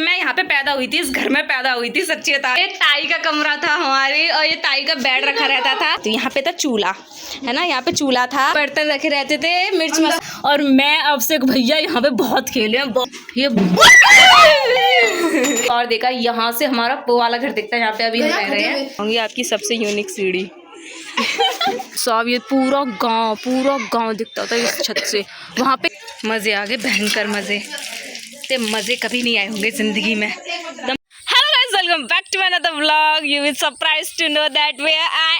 मैं यहाँ पे पैदा हुई थी, इस घर में पैदा हुई थी, सच्ची बता। ये ताई का कमरा था हमारे और ये ताई का बेड रखा रहता था। तो यहाँ पे था चूल्हा, है ना, यहाँ पे चूल्हा था, बर्तन रखे रहते थे, मिर्च मसाला। और मैं अब से भैया यहाँ पे बहुत खेले हैं, ये और देखा यहाँ से हमारा वो वाला घर दिखता है, यहाँ पे अभी हम रह रहे हैं। ये आपकी सबसे यूनिक सीढ़ी। सब ये पूरा गांव दिखता था इस छत से। वहाँ पे मजे आ गए, भयंकर मजे, ते मजे कभी नहीं आए होंगे जिंदगी में। Hello guys, welcome back to another vlog. You will surprise to know that where I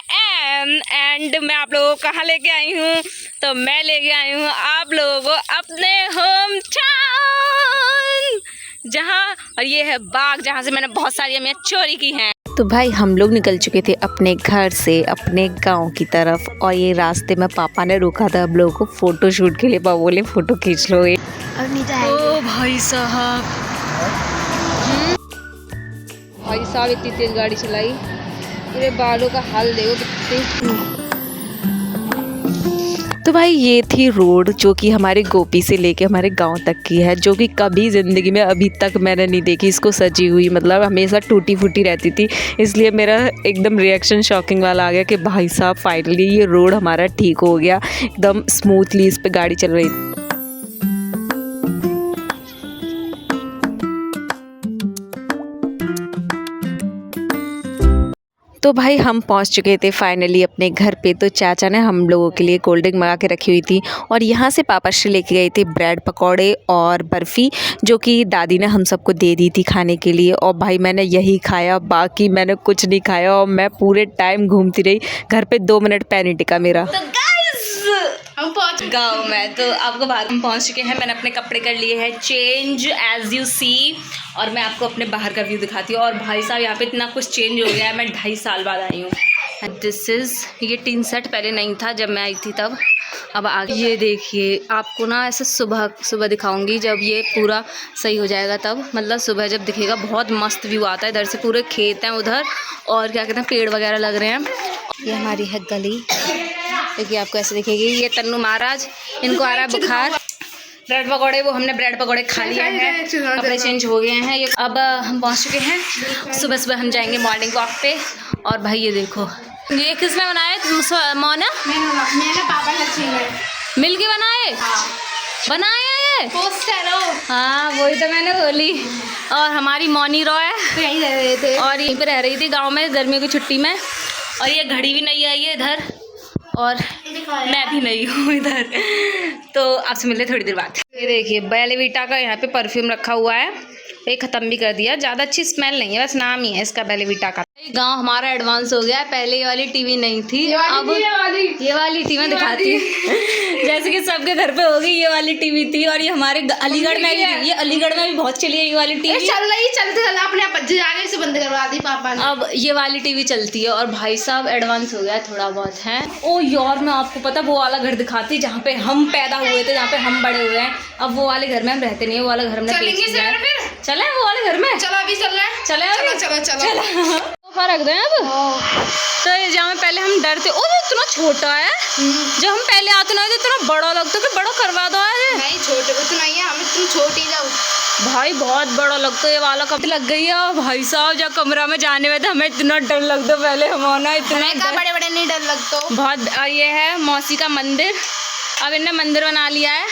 am. And मैं आप लोगों को कहाँ लेके आई हूँ, तो मैं लेके आई हूँ आप लोगों को अपने होम टाउन, जहाँ, और ये है बाग जहाँ से मैंने बहुत सारी अम्मियाँ चोरी की हैं। तो भाई हम लोग निकल चुके थे अपने घर से अपने गांव की तरफ, और ये रास्ते में पापा ने रोका था हम लोगों को फ़ोटो शूट के लिए। पापा बोले फ़ोटो खींच लो। ओ भाई साहब, भाई साहब इतनी तेज गाड़ी चलाई, पूरे बालों का हाल देखो कितने। तो भाई ये थी रोड जो कि हमारे गोपी से लेके हमारे गांव तक की है, जो कि कभी ज़िंदगी में अभी तक मैंने नहीं देखी इसको सजी हुई, मतलब हमेशा टूटी फूटी रहती थी। इसलिए मेरा एकदम रिएक्शन शॉकिंग वाला आ गया कि भाई साहब फाइनली ये रोड हमारा ठीक हो गया, एकदम स्मूथली इस पे गाड़ी चल रही थी। तो भाई हम पहुंच चुके थे फाइनली अपने घर पे। तो चाचा ने हम लोगों के लिए कोल्ड ड्रिंक मंगा के रखी हुई थी, और यहाँ से पापा श्री लेके गए थे ब्रेड पकौड़े और बर्फ़ी, जो कि दादी ने हम सबको दे दी थी खाने के लिए। और भाई मैंने यही खाया, बाकी मैंने कुछ नहीं खाया, और मैं पूरे टाइम घूमती रही घर पे। 2 मिनट पैर नहीं टिका मेरा। हम पहुंच गाँव में, तो आपको बाहर हम पहुंच चुके हैं। मैंने अपने कपड़े कर लिए हैं चेंज एज यू सी, और मैं आपको अपने बाहर का व्यू दिखाती हूँ। और भाई साहब यहाँ पे इतना कुछ चेंज हो गया है, मैं 2.5 साल बाद आई हूँ। दिस इज़, ये टीन सेट पहले नहीं था जब मैं आई थी तब, अब आगे ये देखिए। आपको ना ऐसे सुबह दिखाऊंगी जब ये पूरा सही हो जाएगा, तब मतलब सुबह जब दिखेगा बहुत मस्त व्यू आता है। इधर से पूरे खेत हैं उधर, और क्या कहते हैं पेड़ वगैरह लग रहे हैं। ये हमारी है गली, देखिए आपको ऐसे दिखेगी। ये तन्नू महाराज, इनको आ रहा है बुखार। ब्रेड पकौड़े, वो हमने ब्रेड पकौड़े खा लिए हैं, कपड़े चेंज हो गए हैं। ये अब हम पहुंच चुके हैं। सुबह हम जाएंगे मॉर्निंग वॉक पे। और भाई ये देखो, ये किसने बनाया? मोना, मैंने पापा मिल के बनाए? बनाए ये पोस्टर हो? हाँ वही तो मैंने बोली। और हमारी मोनी रॉय यहीं रह रहे थे, और यहीं पे रह रही थी गाँव में गर्मियों की छुट्टी में। और ये घड़ी भी नहीं आई है इधर, और मैं भी नहीं हूँ इधर। तो आपसे मिलते थोड़ी देर बाद। ये देखिए बेलेविटा का यहाँ पे परफ्यूम रखा हुआ है, ये ख़त्म भी कर दिया। ज़्यादा अच्छी स्मेल नहीं है, बस नाम ही है इसका बेलेविटा का। गांव हमारा एडवांस हो गया है, पहले ये वाली टीवी नहीं थी, अब ये वाली टीवी दिखाती है। जैसे कि सबके घर पे होगी, ये वाली टीवी थी। और ये हमारे अलीगढ़ में भी थी, ये अलीगढ़ में भी बहुत चली है ये वाली टीवी। चलते अपने आप बच्चे जाके इसे बंद करवा दी पापा ने। अब ये वाली टीवी चलती है। और भाई साहब एडवांस हो गया है थोड़ा बहुत है। ओ यार, मैं आपको पता वो वाला घर दिखाती जहाँ पे हम पैदा हुए थे, जहाँ पे हम बड़े हुए हैं। अब वो वाले घर में हम रहते नहीं है, वो वाला घर हमने बेच दिया है। चले वो वाले घर में, चलो अभी चल रहे हैं, चलो रख दें अब। तो जहाँ में पहले हम डरते, ओ ये इतना छोटा है, जब हम पहले आते ना तो इतना बड़ा लगता है, बड़ा करवा दो यार। नहीं छोटे को तो नहीं है, हमें तुम छोटी जाओ। भाई बहुत बड़ा लगता है, ये वाला कब लग गई है। भाई साहब जब कमरा में जाने में तो हमें इतना डर लगता, पहले हम आना इतना बड़े बड़े नहीं डर लगता बहुत। ये है मौसी का मंदिर, अब इन्हें मंदिर बना लिया है।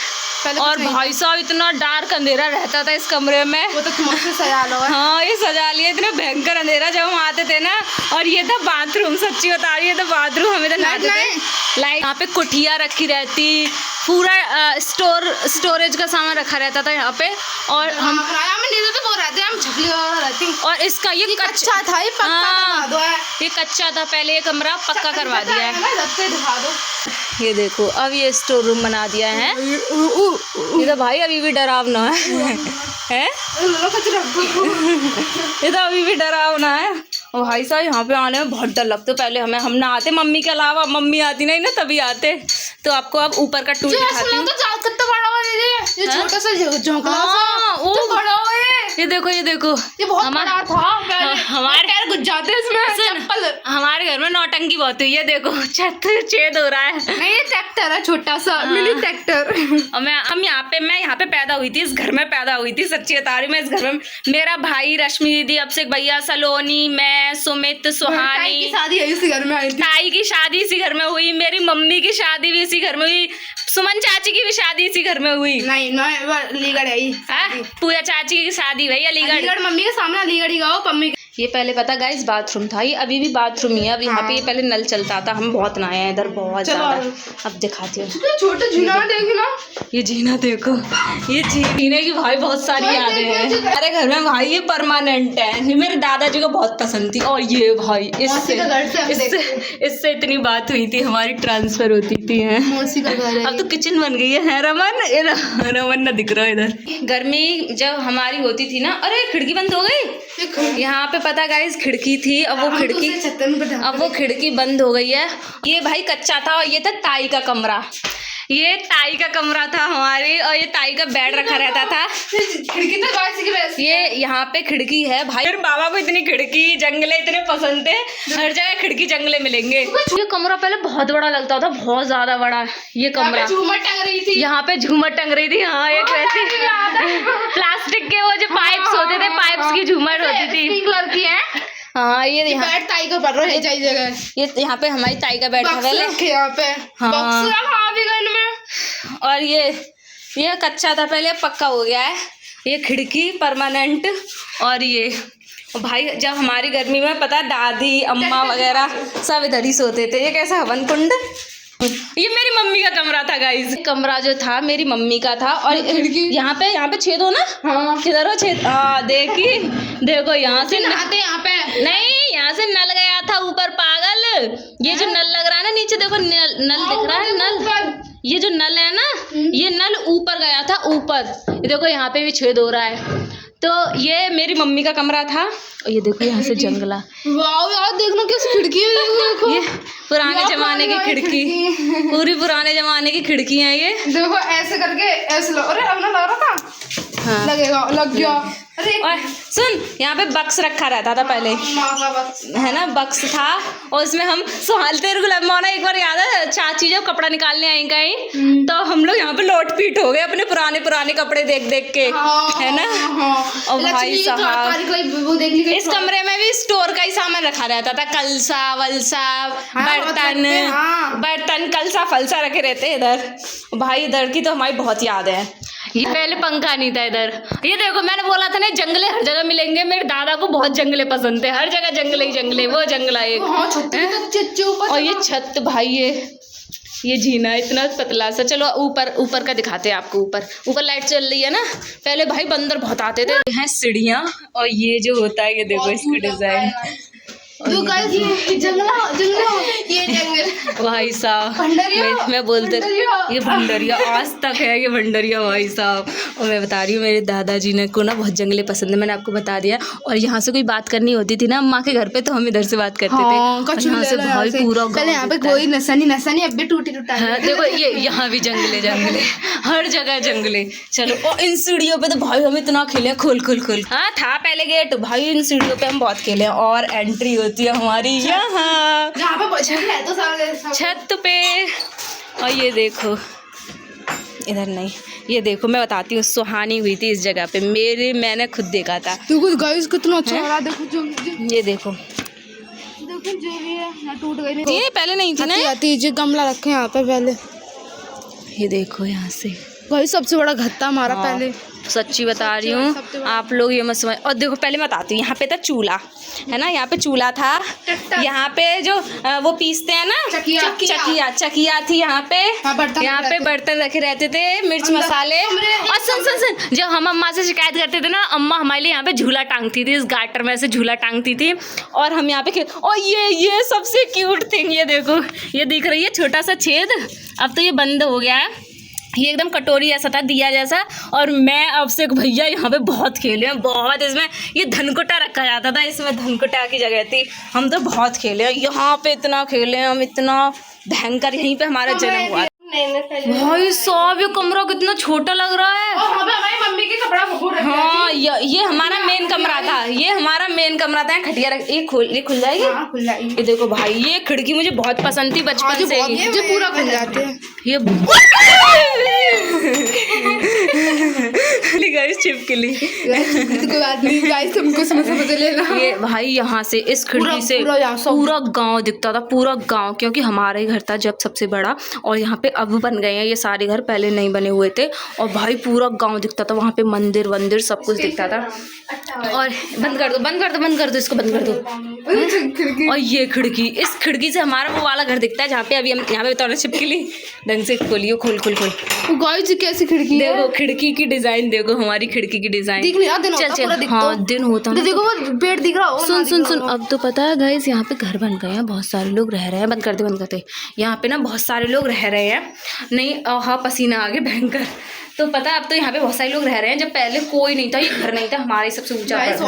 और भाई साहब इतना डार्क अंधेरा रहता था इस कमरे में, वो तो सजा लो। हाँ ये सजा लिया, इतना भयंकर अंधेरा जब हम आते थे ना। और ये था बाथरूम, सच्ची बता रही है, तो बाथरूम हमें तो नहाते थे। लाइक यहाँ पे कुटिया रखी रहती, पूरा स्टोरेज का सामान रखा रहता था यहाँ पे। और हम और इसका ये कच्चा था, ये पक्का दो है। ये कच्चा था पहले, ये कमरा पक्का करवा दिया है। ये देखो अब ये स्टोर रूम बना दिया है। ये तो भाई अभी भी डरावना है ये तो अभी भी डरावना है। और भाई साहब यहाँ पे आने में बहुत डर लगता है। पहले हम ना आते, मम्मी के अलावा, मम्मी आती नहीं ना तभी आते। तो आपको अब ऊपर का टूर दिखाती हूँ। कितना बड़ा है, ये छोटा सा झोंकला सा, वो बड़ा है। ये देखो ये बहुत बड़ा था हमारे पैर घुस जाते हैं इसमें चप्पल। हमारे घर में नौटंकी बहुत हुई है, देखो छत छेद हो रहा है। नहीं ये ट्रैक्टर है, छोटा सा मिनी ट्रैक्टर। और मैं यहाँ पे पैदा हुई थी, इस घर में पैदा हुई थी, सच्ची बता रही हूँ। मैं इस घर में, मेरा भाई रश्मि दीदी, अब से भैया, सलोनी, मैं, सुमित, सुहानी की शादी है इसी घर में आई थी। ताई की शादी इसी घर में हुई, मेरी मम्मी की शादी भी इसी घर में हुई, सुमन चाची की भी शादी इसी घर में हुई। नहीं अलीगढ़ आई पूजा चाची की शादी भाई अलीगढ़। मम्मी के सामने अलीगढ़ ही गाओ मम्मी। ये पहले पता गाइस बाथरूम था, ये अभी भी बाथरूम ही है। अब यहाँ पे ये पहले नल चलता था, हम बहुत नहाए हैं इधर, बहुत ज्यादा। अब दिखाती हूँ छोटे जीना देखो ना, ये जीना देखो, ये जीने की भाई बहुत सारी यादें हैं हमारे घर में भाई। ये परमानेंट है, ये मेरे दादाजी को बहुत पसंद थी। और ये भाई इससे इतनी बात हुई थी, हमारी ट्रांसफर होती थी। अब तो किचन बन गई है रमन। रमन ना दिख रहा है इधर। गर्मी जब हमारी होती थी ना, अरे खिड़की बंद हो गई यहाँ पे, पता गाइस खिड़की थी, अब वो खिड़की बंद हो गई है। ये भाई कच्चा था और ये था ताई का कमरा, ये ताई का कमरा था हमारी, और ये ताई का बेड रखा रहता था। खिड़की तो ये यहाँ पे खिड़की है भाई। मेरे बाबा को इतनी खिड़की जंगले इतने पसंद थे, हर जगह खिड़की जंगले मिलेंगे। ये कमरा पहले बहुत बड़ा लगता था, बहुत ज्यादा बड़ा। ये कमरा झूमर टंग रही थी, यहाँ पे झूमर टंग रही थी। हाँ एक वैसे प्लास्टिक के वो जो पाइप्स होते थे, पाइप्स की झूमर होती थी, कलर की है। हाँ ये यहाँ ताई का पड़ रहा है जगह, ये यहाँ पे हमारी ताई का बेड था पहले यहाँ पे। हाँ में। और ये कच्चा था पहले, पक्का हो गया है। ये खिड़की परमानेंट। और ये भाई जब हमारी गर्मी में पता दादी अम्मा वगैरह सब इधर ही सोते थे। ये कैसा हवन कुंड, ये मेरी मम्मी का कमरा था गाइस। कमरा जो था मेरी मम्मी का था। और यहाँ पे छेद हो ना, हाँ किधर हो छेद, देखो यहाँ से नहाते यहाँ पे नहीं, यहाँ से नल गया था ऊपर पागल। ये जो नल लग रहा है ना नीचे, देखो नल दिख रहा है, नल ये जो नल है ना, ये नल ऊपर गया था ऊपर। ये देखो यहाँ पे भी छेद हो रहा है। तो ये मेरी मम्मी का कमरा था। और ये देखो यहाँ से जंगला, वाओ यार देखना किस खिड़की है, देखो ये पुराने जमाने की खिड़की, पूरी पुराने जमाने की खिड़की है ये। देखो ऐसे करके ऐसे अरे अब ना लग रहा था। हाँ। लगेगा, लग गया। अरे और सुन, यहाँ पे बक्स रखा रहता था पहले, है ना, बक्स था। और उसमें हम सुहालते मौना, एक बार याद है चाची जब कपड़ा निकालने आई कहीं, तो हम लोग यहाँ पे लोट पीट हो गए अपने पुराने कपड़े देख के, है ना। और भाई साहब इस कमरे में भी स्टोर का ही सामान रखा रहता था, कलसा वलसा, बर्तन कलसा फलसा रखे रहते इधर। भाई इधर की तो हमारी बहुत याद है। ये पहले पंखा नहीं था इधर। ये देखो मैंने बोला था ना, जंगले हर जगह मिलेंगे। मेरे दादा को बहुत जंगले पसंद थे, हर जगह जंगले ही जंगले। वो जंगला एक, और ये छत भाई, ये जीना इतना पतला सा। चलो ऊपर का दिखाते हैं आपको। ऊपर लाइट चल रही है ना। पहले भाई बंदर बहुत आते थे। ये हैं सीढ़ियाँ, और ये जो होता है ये देखो इसका डिजाइन। तो गाइस ये जंगल ये जंगल भाई साहब, मैं बोलते ये भंडरिया आज तक है, ये भंडरिया भाई साहब। और मैं बता रही हूँ मेरे दादाजी ने को ना बहुत जंगले पसंद है, मैंने आपको बता दिया। और यहाँ से कोई बात करनी होती थी ना माँ के घर पे, तो हम इधर से बात करते थे। यहाँ से भाई पूरा पहले यहाँ पे कोई नसानी अब भी टूटी टूटा। देखो ये यहाँ भी जंगले हर जगह जंगले। चलो, और इन सीढ़ियों पे तो भाई हम इतना खेले, खोल। हाँ था पहले गेट भाई, इन सीढ़ियों पे हम बहुत खेले। और एंट्री होती है हमारी यहाँ पे छत पे। और ये देखो इधर नहीं, ये देखो मैं बताती हूँ, सुहानी हुई थी इस जगह पे मैंने खुद देखा था। देखो गाइस कितना अच्छा हो रहा है। देखो जो ये देखो जो भी है ना, टूट गई नहीं। ये पहले नहीं थी ना, आती जो गमला रखे यहाँ पे पहले। ये देखो यहाँ से भाई सबसे बड़ा घत्ता हमारा पहले, सच्ची बता रही हूँ, आप लोग ये मत समझ। और देखो पहले मैं बताती हूँ, यहाँ पे था चूल्हा, है ना, यहाँ पे चूल्हा था। यहाँ पे जो वो पीसते हैं ना, चकिया थी यहाँ पे। यहाँ पे बर्तन रखे रहते थे, मिर्च मसाले। और सुन, जब हम अम्मा से शिकायत करते थे ना, अम्मा हमारे लिए यहाँ पे झूला टांगती थी, इस गाटर में से झूला टांगती थी। और हम यहाँ पे और ये सबसे क्यूट थिंग, ये देखो, ये दिख रही है छोटा सा छेद। अब तो ये बंद हो गया है। ये एकदम कटोरी जैसा था, दिया जैसा। और मैं अब से भैया यहाँ पे बहुत खेले हैं, बहुत। इसमें ये धनकुटा रखा जाता था, इसमें धनकुटा की जगह थी। हम तो बहुत खेले हैं यहाँ पे, इतना खेले हैं हम, इतना भयंकर। यहीं पे हमारा जन्म हुआ। भाई साहब ये कमरा कितना छोटा लग रहा है। और वहाँ पे हमारी मम्मी के कपड़ा भगो रखे हैं। हाँ ये हमारा मेन कमरा था, ये हमारा मेन कमरा था। खटिया रख, ये खुल जाएगी। हाँ, खुल जाएगी। ये देखो भाई, ये खिड़की मुझे बहुत पसंद थी बचपन से ही। जो पूरा खुल जाते हैं। ये गाइस चिपकली। कोई बात नहीं गाइस, हमको समझ लेना। ये भाई यहाँ से इस खिड़की से पूरा गांव दिखता था, पूरा गांव, क्योंकि हमारा ही घर था जब सबसे बड़ा, और यहाँ पे अब बन गए हैं ये सारे घर, पहले नहीं बने हुए थे। और भाई पूरा गांव दिखता था, वहाँ पे मंदिर वंदिर सब कुछ दिखता था। और बंद कर दो इसको, बंद कर दो। और ये खिड़की, इस खिड़की से हमारा वो वाला घर दिखता है जहाँ पे अभी हम यहाँ पे बता रहे छिपकली। ढंग से खोलियो, खोल गाइस कैसी खिड़की है। देखो खिड़की की डिजाइन, देखो हमारी खिड़की की डिजाइन। दिन होता। हाँ दिन होता। देखो वो पेड़ दिख रहा हो। सुन अब तो पता है गाइस, यहाँ पे घर बन गए हैं, बहुत सारे लोग रह रहे हैं। बंद करते यहाँ पे ना बहुत सारे लोग रह रहे हैं। नहीं हाँ पसीना आ गया भयंकर। तो पता है अब तो यहाँ पे बहुत सारे लोग रह रहे हैं, जब पहले कोई नहीं था, ये घर नहीं था, हमारे सबसे ऊंचा घर था।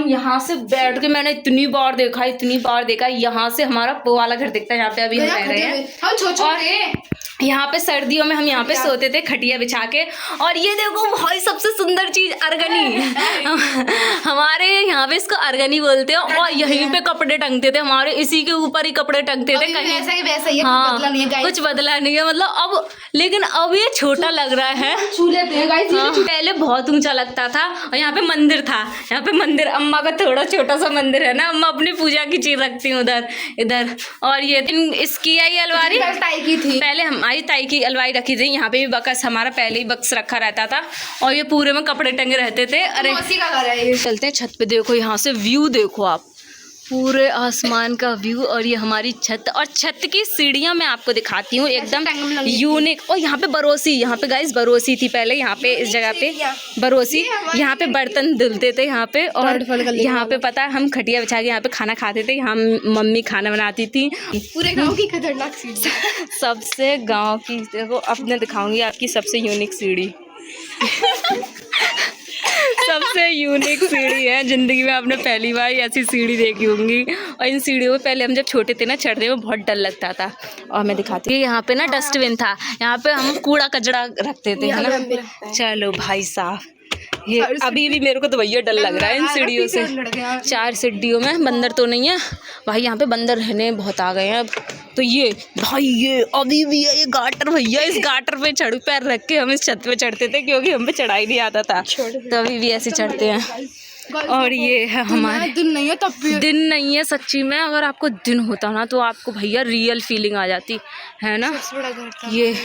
यहाँ से बैठ के मैंने इतनी बार देखा, यहाँ से हमारा वो वाला घर दिखता है, यहाँ पे अभी हम रह रहे हैं। और यहाँ पे सर्दियों में हम यहाँ पे सोते थे खटिया बिछा के। और ये देखो भाई सबसे सुंदर चीज अर्गनी। हमारे यहाँ पे इसको अर्गनी बोलते हैं। और यहीं पे कपड़े टंगते थे हमारे, इसी के ऊपर ही कपड़े टंगते थे कहीं। वैसा ही हाँ कुछ बदला नहीं है मतलब अब, लेकिन अब ये छोटा लग रहा है। छू लेते हैं गाइस। हाँ, पहले बहुत ऊंचा लगता था। और यहाँ पे मंदिर था, यहाँ पे मंदिर, अम्मा का थोड़ा छोटा सा मंदिर है ना, अम्मा अपनी पूजा की चीज रखती हूँ इधर। और ये इसकी आई अलमारी की थी, पहले हमारी ताई की अलमारी रखी थी। यहाँ पे भी बक्स, हमारा पहले ही बक्स रखा रहता था, और ये पूरे में कपड़े टंगे रहते थे। अरे चलते हैं छत पे, देखो यहाँ से व्यू देखो आप, पूरे आसमान का व्यू। और ये हमारी छत, और छत की सीढ़ियाँ मैं आपको दिखाती हूँ एकदम यूनिक। और यहाँ पे बरोसी, यहाँ पे गाइस बरोसी थी पहले, यहाँ पे इस जगह पे बरोसी, यहाँ पे बर्तन धुलते थे यहाँ पे। और यहाँ पे पता है हम खटिया बिछा के यहाँ पे खाना खाते थे, यहाँ मम्मी खाना बनाती थी। पूरे गाँव की खतरनाक सीढ़ी, सबसे गाँव की, देखो अपने दिखाऊंगी आपकी सबसे यूनिक सीढ़ी। सबसे यूनिक सीढ़ी है, जिंदगी में आपने पहली बार ऐसी सीढ़ी देखी होंगी। और इन सीढ़ियों पे पहले हम जब छोटे थे ना, चढ़ने में बहुत डर लगता था। और मैं दिखाती हूँ, यहाँ पे ना डस्टबिन था, यहाँ पे हम कूड़ा कचड़ा रखते थे, है ना। चलो भाई साहब, ये अभी भी मेरे को तो भैया डर लग रहा है इन सीढ़ियों से। 4 सीढ़ियों में बंदर तो नहीं है भाई, यहाँ पे बंदर रहने बहुत आ गए हैं अब तो। ये भाई ये अभी भी है ये गाटर, भैया इस गाटर पे चढ़ पैर रख के हम इस छत पे चढ़ते थे, क्योंकि हम पे चढ़ाई नहीं आता था, तो अभी भी ऐसे चढ़ते हैं। और ये है हमारे दिन नहीं है तब भी, दिन नहीं है सच्ची में। अगर आपको दिन होता ना तो आपको भैया रियल फीलिंग आ जाती है ना। ये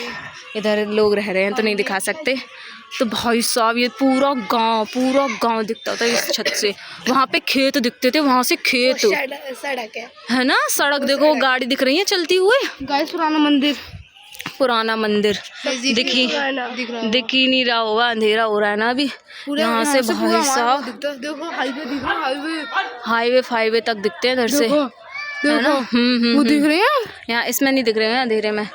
इधर लोग रह रहे हैं तो नहीं दिखा सकते। तो भाई साहब ये पूरा गांव दिखता था इस छत से। वहाँ पे खेत दिखते थे, वहाँ से खेत, सड़क है ना, सड़क देखो, गाड़ी दिख रही है चलती हुई। गाइस पुराना मंदिर दिख ही नहीं रहा होगा, अंधेरा हो रहा है ना अभी। यहाँ से भाई साहब देखो हाईवे दिख रहा है, हाईवे तक दिखते हैं इधर से, है ना। वो दिख रहे हैं यहाँ, इसमें नहीं दिख रहे हैं अंधेरे में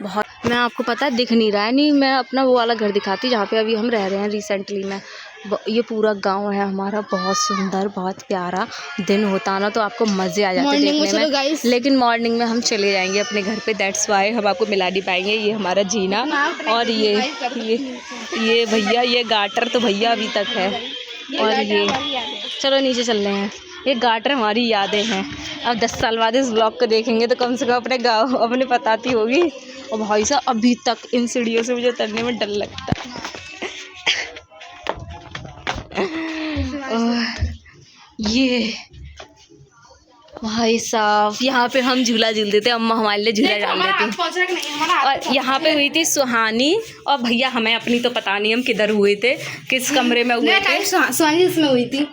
बहुत। मैं आपको पता है दिख नहीं रहा है, नहीं मैं अपना वो वाला घर दिखाती जहाँ पे अभी हम रह रहे हैं रिसेंटली में। ये पूरा गांव है हमारा, बहुत सुंदर, बहुत प्यारा। दिन होता ना तो आपको मज़े आ जाते देखने में, लेकिन मॉर्निंग में हम चले जाएंगे अपने घर पे, दैट्स वाई हम आपको मिला नहीं पाएंगे। ये हमारा जीना, और ये भैया ये गाटर तो भैया अभी तक है। और ये चलो नीचे चल रहे हैं, ये गाटर हमारी यादें हैं। अब 10 साल बाद इस ब्लॉग को देखेंगे तो कम से कम अपने गाँव अपने पताती होगी। और भाई साहब अभी तक इन सीढ़ियों से मुझे उतरने में डर लगता है। ये भाई साहब यहाँ पे हम झूला झूलते थे, अम्मा हमारे लिए झूला डाल देती। और यहाँ पे हुई थी सुहानी, और भैया हमें अपनी तो पता नहीं हम किधर हुए थे, किस कमरे में हुए थे। सुहानी इसमें हुई थी।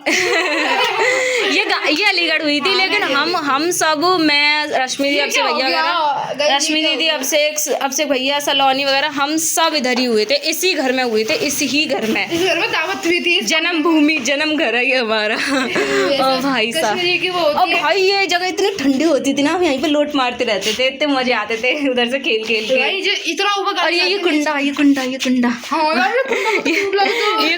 ये अलीगढ़ हुई थी, लेकिन हम सब, मैं रश्मि दी, अब से भैया वगैरह, रश्मि दीदी, अब से भैया, सलोनी वगैरह, हम सब इधर ही हुए थे, इसी घर में हुए थे, इसी ही घर में। इस घर में दावत हुई थी, जन्मभूमि, जन्म घर है ये हमारा। और भाई साहब, और भाई ये जगह इतनी ठंडी होती थी ना, हम यहीं पे लोट मारते रहते थे, इतने मजे आते थे उधर से खेल के। इतना ऊपर, और ये कुंडा, ये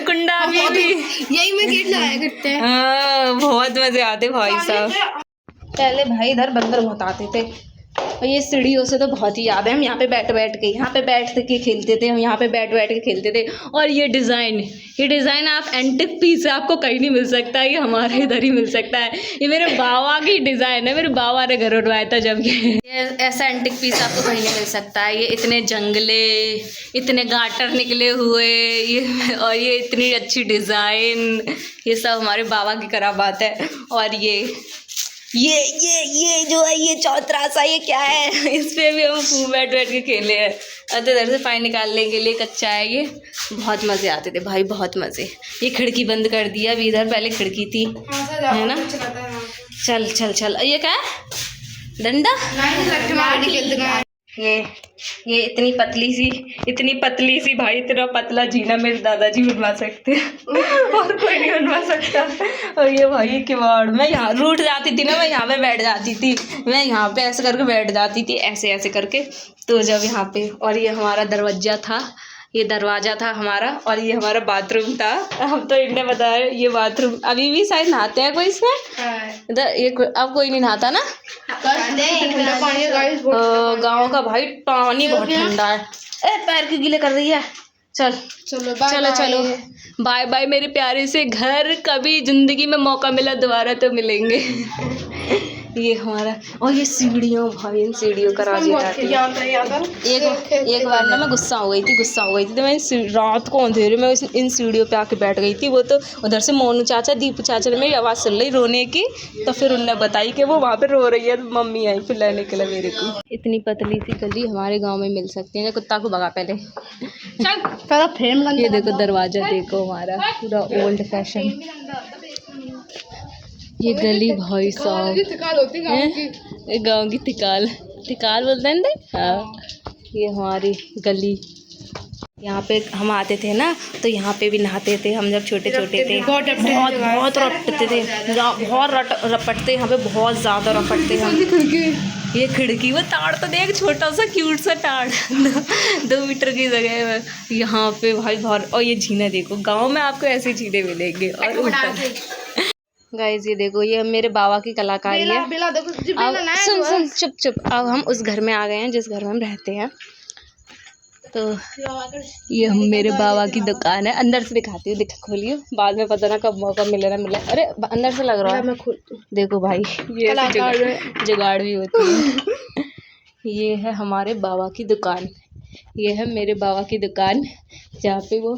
कुंडा अभी भी यही में गेट लगाया करते हैं। बहुत मजे आते भाई साहब। पहले भाई इधर बंदर बहुत आते थे, और ये सीढ़ियों से तो बहुत ही याद है, हम यहाँ पे बैठ के खेलते थे, हम यहाँ पे बैठ के खेलते थे। और ये डिज़ाइन आप एंटिक पीस है, आपको कहीं नहीं मिल सकता, ये हमारे इधर ही मिल सकता है। ये मेरे बाबा की डिज़ाइन है, मेरे बाबा ने घर उठवाया था जब ये ऐसा एंटिक पीस आपको कहीं नहीं मिल सकता है। ये इतने जंगले, इतने गाटर निकले हुए, ये और ये इतनी अच्छी डिज़ाइन, ये सब हमारे बाबा की करामात है। और ये जो है ये चौतरासा, ये क्या है, इस पे भी हम खूब बैठ के खेले हैं। इधर से पानी निकालने के लिए कच्चा है ये, बहुत मज़े आते थे भाई, बहुत मज़े। ये खिड़की बंद कर दिया, अभी इधर पहले खिड़की थी, है ना। चल ये क्या है, डंडा। ये इतनी पतली सी भाई, इतना पतला जीना मेरे दादाजी बनवा सकते हैं और कोई नहीं बनवा सकता। और ये भाई किवाड़, मैं यहाँ रूठ जाती थी ना, मैं यहाँ पे बैठ जाती थी, मैं यहाँ पे ऐसे करके बैठ जाती थी, ऐसे करके। तो जब यहाँ पे, और ये हमारा दरवाज़ा था हमारा, और ये हमारा बाथरूम था। हम तो इनने बताया ये बाथरूम अभी भी शायद नहाते हैं कोई इसमें, इधर ये अब कोई नहीं नहाता ना। गाँव का भाई पानी बहुत ठंडा है। पैर की गीले कर रही है। चलो बाय बाय मेरे प्यारे से घर, कभी जिंदगी में मौका मिला दोबारा तो मिलेंगे। ये हमारा, और ये सीढ़ियों भाई, इन सीढ़ियों का राज एक बार ना मैं गुस्सा हो गई थी तो मैं रात को अंधेरे में इन सीढ़ियों पे आके बैठ गई थी। वो तो उधर से मोनू चाचा, दीपू चाचा ने मेरी आवाज़ सुन ली रोने की, तो फिर उनने बताई कि वो वहाँ पे रो रही है, तो मम्मी आई फिर लेने के लिए मेरे को। इतनी पतली सी गली हमारे गाँव में मिल सकती है। कुत्ता को भगा पहले, ये देखो दरवाज़ा, देखो हमारा पूरा ओल्ड फैशन। ये गली भाई साहब, गाँव की तिकाल बोलते हैं। हाँ, ये हमारी गली, यहाँ पे हम आते थे ना, तो यहाँ पे भी नहाते थे हम जब छोटे थे। बहुत रपटते थे, बहुत रपटते, यहाँ पे बहुत ज़्यादा रपटते हम। ये खिड़की, वो ताड़ तो देख, छोटा सा क्यूट सा ताड़ 2 मीटर की जगह में यहाँ पे भाई बहुत। और ये झीना देखो, गाँव में आपको ऐसे झीने मिलेंगे। और गाइस ये देखो, ये मेरे बाबा की कलाकारी है। अब सुन चुप, अब हम उस घर में आ गए हैं जिस घर में हम रहते हैं। तो ये हम मेरे बाबा की दुकान है, अंदर से दिखाती हूँ, खोलियो, बाद में पता ना कब मौका मिले ना मिले। अरे अंदर से लग रहा है, देखो भाई, ये जुगाड़ भी होती है। ये है हमारे बाबा की दुकान, ये है मेरे बाबा की दुकान, जहाँ पे वो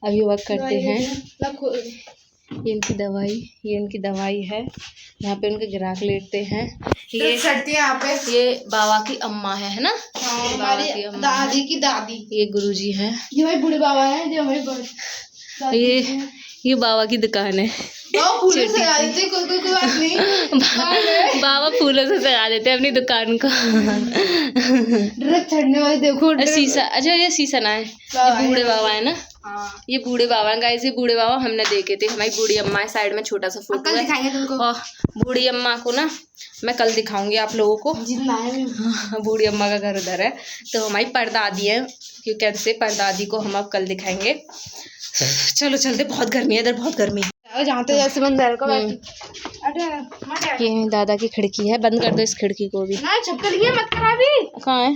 अभी वर्क करते हैं। ये इनकी दवाई है, यहाँ पे उनके ग्राहक लेटते हैं। ये बाबा की अम्मा है ना, हमारी दादी की दादी। ये गुरुजी हैं, ये भाई बूढ़े बाबा हैं जो हमारे ये बाबा की दुकान है। फूलों से सजा देते, कोई बात नहीं। बाबा फूलों से सजा देते अपनी दुकान को। ड्रग चढ़ने वाले देखो, शीशा। अच्छा ये शीशा ना है, ये बूढ़े बाबा है ना। ये बूढ़े बाबा हैं गाइस, ये बूढ़े बाबा हमने देखे थे। हमारी बूढ़ी अम्मा है, साइड में छोटा सा फोटो है। और बूढ़ी अम्मा को ना मैं कल दिखाऊंगी आप लोगों को। बूढ़ी अम्मा का घर उधर है। तो हमारी परदादी है, क्योंकि कैसे परदादी को हम अब कल दिखाएंगे। चलो चलते, बहुत गर्मी है इधर, बहुत गर्मी है। जैसे ये दादा की खिड़की है, बंद कर दो इस खिड़की को भी। मत करा भी। कहाँ है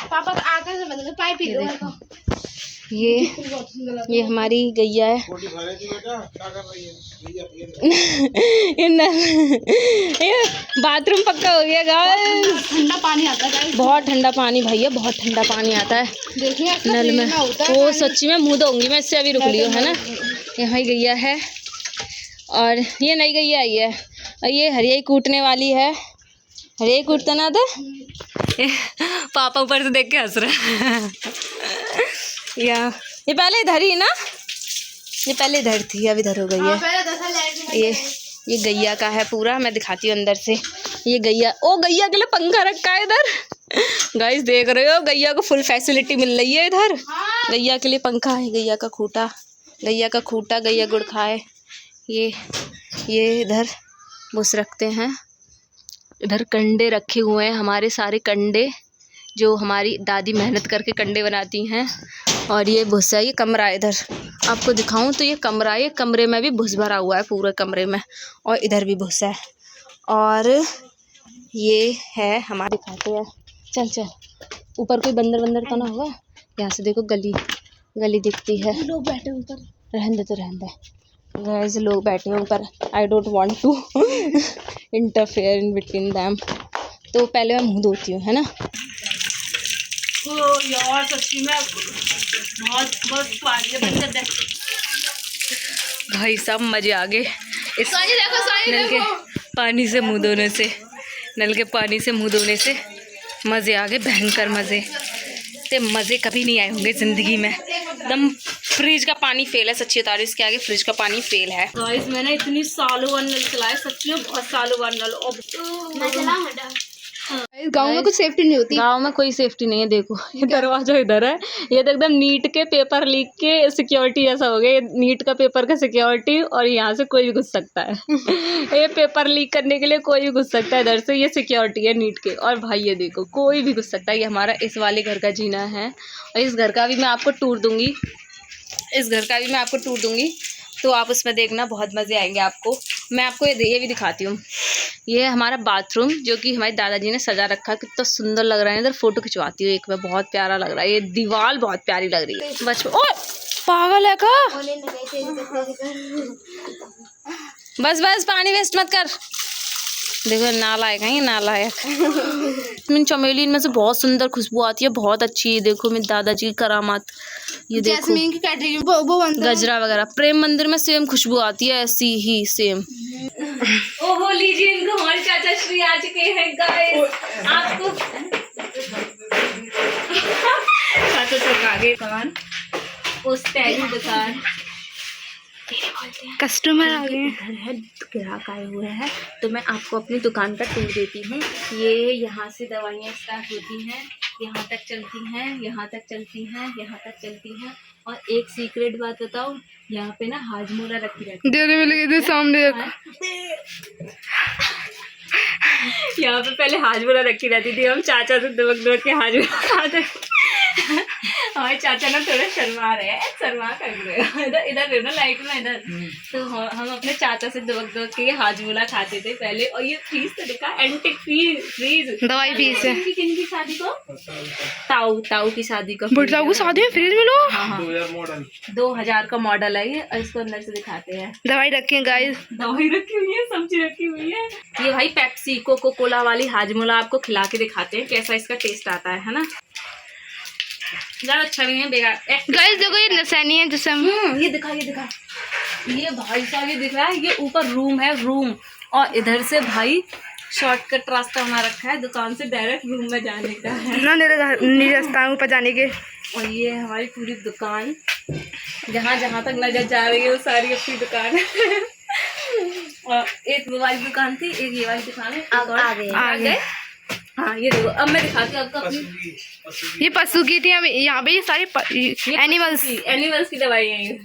पापा, आकर से बंद कर, पाइप पी दो। ये हमारी गैया है। ये बाथरूम पक्का हो गया गाइस, ठंडा पानी आता है, बहुत ठंडा पानी भैया, बहुत ठंडा पानी आता है नल में। वो सच्ची में मुँह धोऊंगी मैं इससे, अभी रुक लियो, है ना। यहाँ गैया है, और ये नई गैया आई है, और ये हरियाई कूटने वाली है। हरियाई कूटता ना था। पापा ऊपर से देख के हंस रहा है। ये पहले इधर ही ना, ये पहले इधर थी, अब इधर हो गई है। ये गैया का है पूरा, मैं दिखाती हूँ अंदर से। ये गैया, ओ गैया के लिए पंखा रखा है इधर। गाइस देख रहे हो, गैया को फुल फैसिलिटी मिल रही है इधर। गैया के लिए पंखा है, गैया का खूटा, गैया गुड़ खाए। ये इधर भूस रखते हैं, इधर कंडे रखे हुए हैं, हमारे सारे कंडे जो हमारी दादी मेहनत करके कंडे बनाती हैं। और ये भूसा, ये कमरा है इधर, आपको दिखाऊं तो ये कमरा, ये कमरे में भी भूस भरा हुआ है पूरे कमरे में, और इधर भी भूसा है। और ये है हमारे खाते हैं। चल चल, ऊपर कोई बंदर बंदर तो ना होगा। यहाँ से देखो गली गली दिखती है। लोग बैठे ऊपर, रहने दे तो रहने दे। गाइस लोग बैठे हैं ऊपर। I don't want to interfere in between them. तो पहले मैं मुँह धोती हूँ, है ना। ओ यार सच्ची में बहुत बहुत पानी बंद कर दे। भाई साहब मजे आ गए इस नल के पानी से मुँह धोने से। नल के पानी से मुँह धोने से मज़े आ गए, भयंकर मज़े। ते मज़े कभी नहीं आए होंगे ज़िंदगी में। एकदम फ्रिज का पानी फेल है, सच्ची बता रही हूँ, इसके आगे फ्रिज का पानी फेल है। गाइस मैंने इतनी सालों बाद नल चलाया, सच्ची में बहुत सालों बाद नल। गाँव में कुछ सेफ्टी नहीं होती। गांव में कोई सेफ्टी नहीं है। देखो ये दरवाजा इधर है, ये तो एकदम नीट के पेपर लीक के सिक्योरिटी ऐसा हो गया। ये नीट का पेपर का सिक्योरिटी, और यहाँ से कोई भी घुस सकता है। ये पेपर लीक करने के लिए कोई भी घुस सकता है इधर से, ये सिक्योरिटी है नीट के। और भाई ये देखो कोई भी घुस सकता है। ये हमारा इस वाले घर का जीना है, और इस घर का भी मैं आपको टूर दूँगी। इस घर का भी मैं आपको टूर दूँगी, तो आप उसमें देखना, बहुत मज़े आएंगे आपको। मैं आपको ये भी दिखाती हूँ। ये है हमारा बाथरूम, जो कि हमारे दादाजी ने सजा रखा। कितना सुंदर लग रहा है। इधर फोटो खिंचवाती हूँ एक में, बहुत प्यारा लग रहा है। ये दीवार बहुत प्यारी लग रही है। बचपन ओ पागल है का। बस बस पानी वेस्ट मत कर। देखो नालायक है ये, नालायक। चमेली इनमें से बहुत सुंदर खुशबू आती है, बहुत अच्छी है। देखो मेरे दादाजी की करामात। ये देखो जैस्मीन की कैटरी वो गजरा वगैरह। प्रेम मंदिर में सेम खुशबू आती है, ऐसी ही सेम। ओहो लीजिए, इनको हमारे चाचा श्री आ चुके हैं गाइस। आपको चाचा चल आगे दुकान, उस टैगी दुकान कस्टमर आ गए हैं। इधर है ग्राहक आए हुए हैं, तो मैं आपको अपनी दुकान का टूर देती हूँ। ये यहाँ से दवाइयाँ स्टार्ट होती हैं, यहाँ तक चलती हैं, यहाँ तक चलती हैं, यहाँ तक चलती हैं। और एक सीक्रेट बात बताओ, यहाँ पे ना हाजमोला रखी रहती है। देने में लगे थे सामने। यहाँ पे पहले हाजमोला रखी रहती थी। हम चाचा से दुबक के हाजमोला खाते। हमारे चाचा ना थोड़ा शर्मा रहे हैं, शर्मा कर रहे हैं। इधर इधर ना लाइट में इधर। तो हम अपने चाचा से दुबक के हाजमोला खाते थे पहले। और ये फ्रीज तो देखा, एंटिक फ्रीज दवाई फीस है। किनकी शादी को? ताऊ की शादी को। बुढ़ाऊ को शादी में फ्रिज में लो। हाँ 2000 का मॉडल है ये। और इसको अंदर से दिखाते हैं। दवाई रखी है गाइस, दवाई रखी हुई है, सब्जी रखी हुई है। ये भाई पेप्सी कोको कोला वाली हाजमोला आपको खिला के दिखाते हैं कैसा इसका टेस्ट आता है ना। ज़्यादा अच्छा नहीं है, बेकार। गाइस देखो ये निशानी है जिससे हम ये दिखा ये भाई साहब ये दिख रहा है। ये ऊपर रूम है, रूम। और इधर से भाई शॉर्टकट रास्ता बना रखा है दुकान से डायरेक्ट रूम में जाने का है ना, मेरे रास्ता ऊपर जाने के। और ये है हमारी पूरी दुकान, जहाँ जहाँ तक नजर जा रही है वो सारी अपनी दुकान है। और एक वो वाली दुकान थी, एक ये वाली दुकान है। आ गए। हाँ ये देखो, अब मैं दिखाती हूँ आपको अपनी। ये पशु की थी। यहाँ पे ये सारी एनिमल्स की दवाई है। ये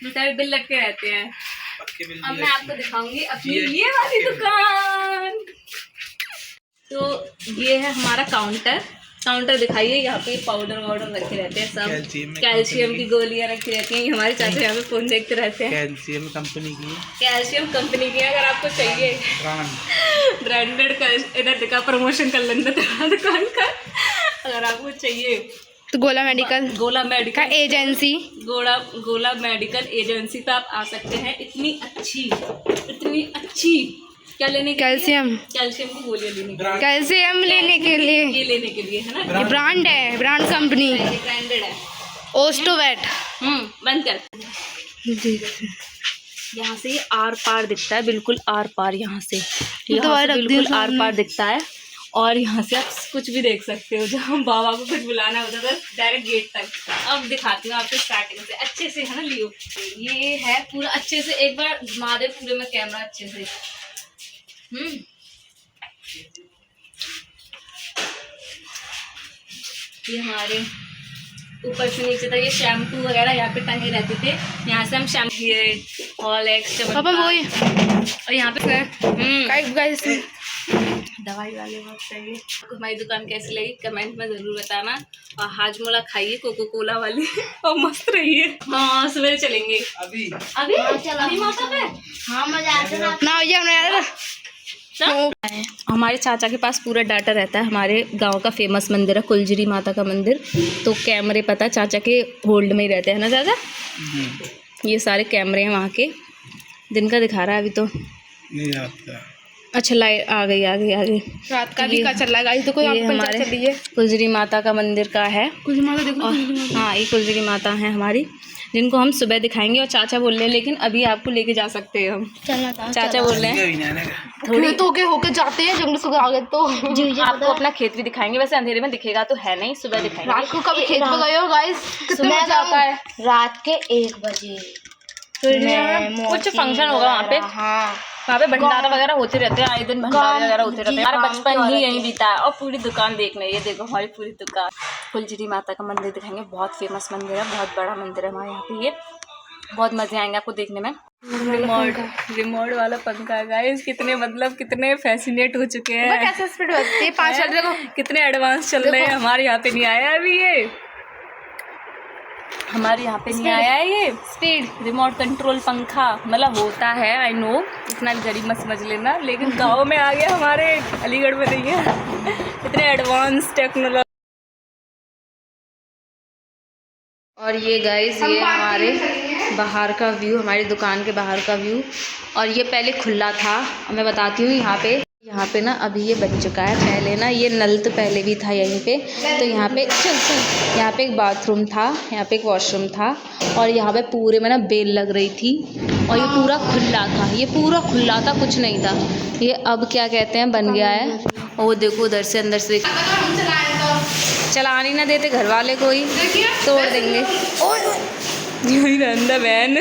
सारे बिल लग के रहते हैं। अब मैं आपको दिखाऊंगी अपनी ये वाली दुकान। तो ये है हमारा काउंटर दिखाइए। यहाँ पे पाउडर वाउडर रखे रहते हैं, सब कैल्शियम की गोलियां रखी रहती हैं। हमारे चाचा यहाँ पे फोन देखते रहते हैं। कैल्शियम कंपनी की है। अगर आपको चाहिए ब्रांडेड का, इधर दिखा प्रमोशन कर लेना दुकान का। अगर आपको चाहिए तो गोला मेडिकल एजेंसी, गोला मेडिकल एजेंसी पे आप आ सकते हैं। इतनी अच्छी क्या लेने के कैल्शियम की गोलियां लेने के लिए। कैल्शियम लेने के लिए, ये लेने के लिए है ना। ये ब्रांड है, ब्रांड कंपनी ब्रांडेड है। ओस्टोवेट। बंद कर। यहाँ से ये आर पार दिखता है, बिल्कुल आर पार। यहाँ से बिल्कुल आर पार दिखता है। और यहाँ से आप कुछ भी देख सकते हो। जब हम बाबा को कुछ बुलाना होता था डायरेक्ट गेट तक। अब दिखाती हूँ आपको स्टार्टिंग से अच्छे से, है ना लियो। ये है पूरा अच्छे से, एक बार घुमा दे पूरे में कैमरा अच्छे से। ये हमारे ऊपर से नीचे तक ये शैम्पू वगैरह यहाँ पे टंगे रहते थे। यहाँ से हम शैम्पू, ये ऑलेक्स, और यहाँ पे दवाई वाले बहुत सही। आपको हमारी दुकान कैसी लगी कमेंट में ज़रूर बताना। और हाजमोला खाइए कोको कोला वाली और मस्त रहिए। हाँ सवेरे चलेंगे अभी मौका पे। हाँ मजा आता है ना। हमारे चाचा के पास पूरा डाटा रहता है। हमारे गांव का फेमस मंदिर है कुलजरी माता का मंदिर, तो कैमरे पता चाचा के होल्ड में ही रहते हैं ना चाचा। ये सारे कैमरे हैं वहाँ के। दिन का दिखा रहा है अभी तो नहीं आता। अच्छा लाइट आ गई। रात का भी का चल रहा है गाइस, देखो यहाँ पे हमारे पंचायत चली है। कुलजरी माता का मंदिर का है। कुछ माता देखो, हाँ ये कुलजरी माता है हमारी, जिनको हम सुबह दिखाएंगे। और चाचा बोल रहे हैं लेकिन अभी आपको लेके जा सकते हैं हम। चाचा बोल रहे हैं थोड़ी तो के होके जाते हैं जंगल से आगे तो आपको अपना खेत भी दिखाएंगे। वैसे अंधेरे में दिखेगा तो है नहीं, सुबह दिखाएंगे। रात को कभी खेत पे गए हो गाइस? कितने सुबह मजा आता है। रात के 1 बजे कुछ फंक्शन होगा वहाँ पे। हाँ वहाँ पे भंडारा वगैरह होते रहते हैं, आए दिन भंडारे वगैरह होते रहते हैं। हमारा बचपन ही यहीं बीता है। और पूरी दुकान देखना, ये देखो हमारी पूरी दुकान। कुलजरी माता का मंदिर दिखाएंगे, बहुत फेमस मंदिर है, बहुत बड़ा मंदिर है हमारे यहाँ पे। ये बहुत मजे आएंगे आपको देखने में। रिमोट वाला पंखा है गाइस, कितने फैसिनेट हो चुके हैं। कैसे स्पीड होती है 5 चल रहे को कितने एडवांस चल रहे हैं। हमारे यहाँ पे नहीं आया अभी ये, हमारे यहाँ पे नहीं आया है ये स्पीड रिमोट कंट्रोल पंखा। मतलब होता है, आई नो, इतना गरीब मत समझ लेना, लेकिन गांव में आ गया हमारे, अलीगढ़ में नहीं है। इतने एडवांस टेक्नोलॉजी। और ये गाइस ये हमारे बाहर का व्यू, हमारी दुकान के बाहर का व्यू। और ये पहले खुला था, मैं बताती हूँ। यहाँ पे ना अभी ये बन चुका है। पहले ना ये नल तो पहले भी था यहीं पे, तो यहाँ पे यहाँ पे एक बाथरूम था, यहाँ पे एक वॉशरूम था, और यहाँ पे पूरे में ना बेल लग रही थी। और ये पूरा खुला था, कुछ नहीं था। ये अब क्या कहते हैं बन गया है। और वो देखो उधर से अंदर से चलाने ना देते घर वाले, कोई तोड़ देंगे। यही रहता बहन।